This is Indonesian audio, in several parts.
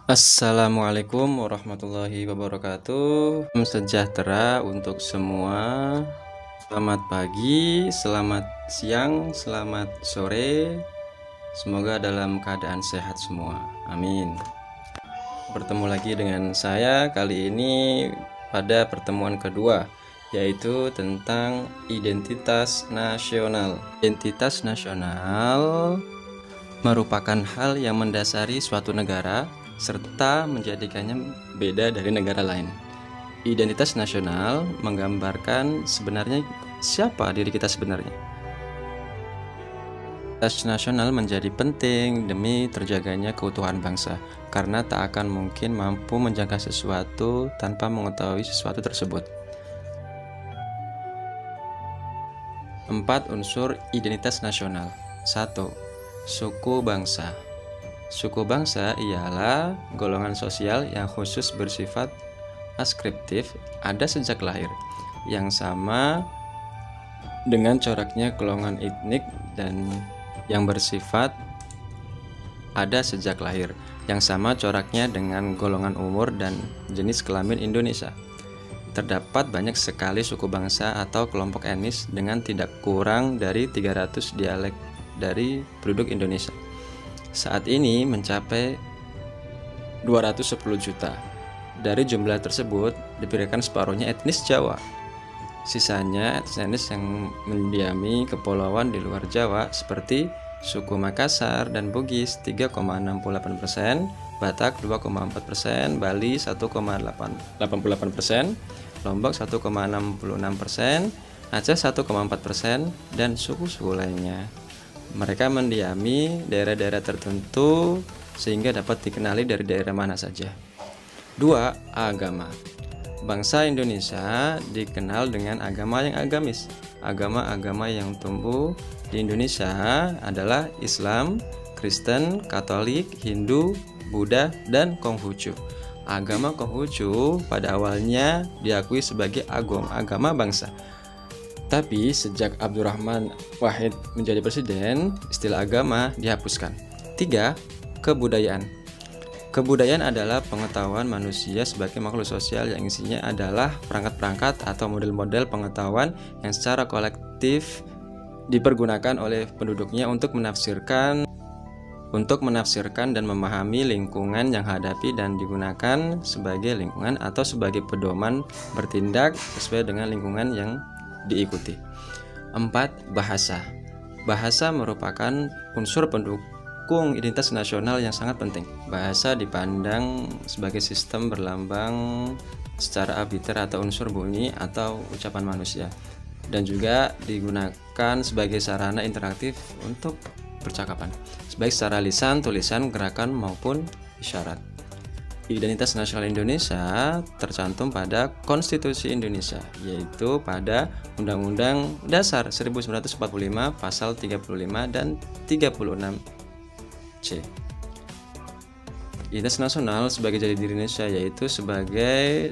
Assalamualaikum warahmatullahi wabarakatuh. Salam sejahtera untuk semua. Selamat pagi, selamat siang, selamat sore. Semoga dalam keadaan sehat semua. Amin. Bertemu lagi dengan saya kali ini pada pertemuan kedua, yaitu tentang identitas nasional. Identitas nasional merupakan hal yang mendasari suatu negara serta menjadikannya beda dari negara lain. Identitas nasional menggambarkan sebenarnya siapa diri kita sebenarnya. Identitas nasional menjadi penting demi terjaganya keutuhan bangsa, karena tak akan mungkin mampu menjaga sesuatu tanpa mengetahui sesuatu tersebut. 4 unsur identitas nasional. 1. Suku bangsa. Suku bangsa ialah golongan sosial yang khusus bersifat askriptif, ada sejak lahir, yang sama dengan coraknya golongan etnik dan yang bersifat ada sejak lahir, yang sama coraknya dengan golongan umur dan jenis kelamin Indonesia. Terdapat banyak sekali suku bangsa atau kelompok etnis dengan tidak kurang dari 300 dialek dari penduduk Indonesia. Saat ini mencapai 210 juta. Dari jumlah tersebut diperkirakan separuhnya etnis Jawa. Sisanya etnis yang mendiami kepulauan di luar Jawa seperti suku Makassar dan Bugis 3,68%, Batak 2,4%, Bali 1,88%, Lombok 1,66%, Aceh 1,4%, dan suku-suku lainnya. Mereka mendiami daerah-daerah tertentu sehingga dapat dikenali dari daerah mana saja. 2. Agama. Bangsa Indonesia dikenal dengan agama yang agamis. Agama-agama yang tumbuh di Indonesia adalah Islam, Kristen, Katolik, Hindu, Buddha, dan Konghucu. Agama Konghucu pada awalnya diakui sebagai agama bangsa. Tapi sejak Abdurrahman Wahid menjadi presiden, istilah agama dihapuskan. 3. Kebudayaan. Kebudayaan adalah pengetahuan manusia sebagai makhluk sosial yang isinya adalah perangkat-perangkat atau model-model pengetahuan yang secara kolektif dipergunakan oleh penduduknya untuk menafsirkan dan memahami lingkungan yang hadapi dan digunakan sebagai lingkungan atau sebagai pedoman bertindak sesuai dengan lingkungan yang diikuti. 4. Bahasa. Bahasa merupakan unsur pendukung identitas nasional yang sangat penting. Bahasa dipandang sebagai sistem berlambang secara arbiter atau unsur bunyi atau ucapan manusia, dan juga digunakan sebagai sarana interaktif untuk percakapan, baik secara lisan, tulisan, gerakan maupun isyarat. Identitas nasional Indonesia tercantum pada Konstitusi Indonesia, yaitu pada Undang-Undang Dasar 1945 pasal 35 dan 36C. Identitas nasional sebagai jati diri Indonesia yaitu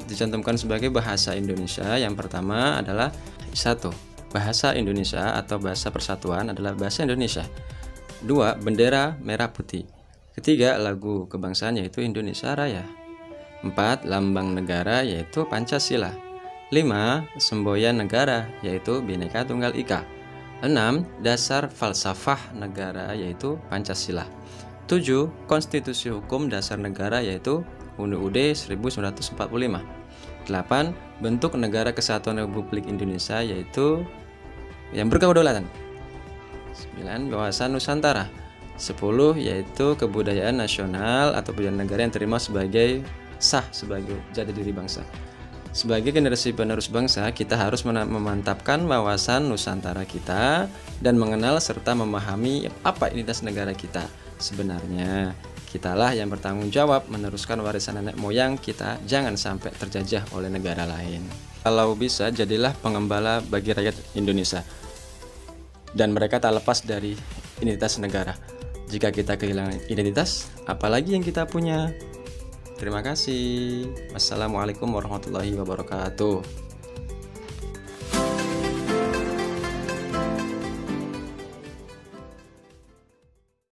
dicantumkan sebagai bahasa Indonesia. Yang pertama adalah 1. Bahasa Indonesia atau bahasa persatuan adalah bahasa Indonesia. 2. Bendera merah putih. Ketiga, lagu kebangsaan yaitu Indonesia Raya. 4. Lambang negara yaitu Pancasila. 5. Semboyan negara yaitu Bhinneka Tunggal Ika. 6. Dasar falsafah negara yaitu Pancasila. 7. Konstitusi hukum dasar negara yaitu UUD 1945. 8. Bentuk negara kesatuan Republik Indonesia yaitu yang berkedaulatan. 9. Wawasan Nusantara. 10. Yaitu kebudayaan nasional atau budaya negara yang terima sebagai sah sebagai jati diri bangsa. Sebagai generasi penerus bangsa, kita harus memantapkan wawasan Nusantara kita dan mengenal serta memahami apa identitas negara kita. Sebenarnya kitalah yang bertanggung jawab meneruskan warisan nenek moyang kita, jangan sampai terjajah oleh negara lain. Kalau bisa, jadilah pengembala bagi rakyat Indonesia, dan mereka tak lepas dari identitas negara. Jika kita kehilangan identitas, apalagi yang kita punya? Terima kasih. Wassalamualaikum warahmatullahi wabarakatuh.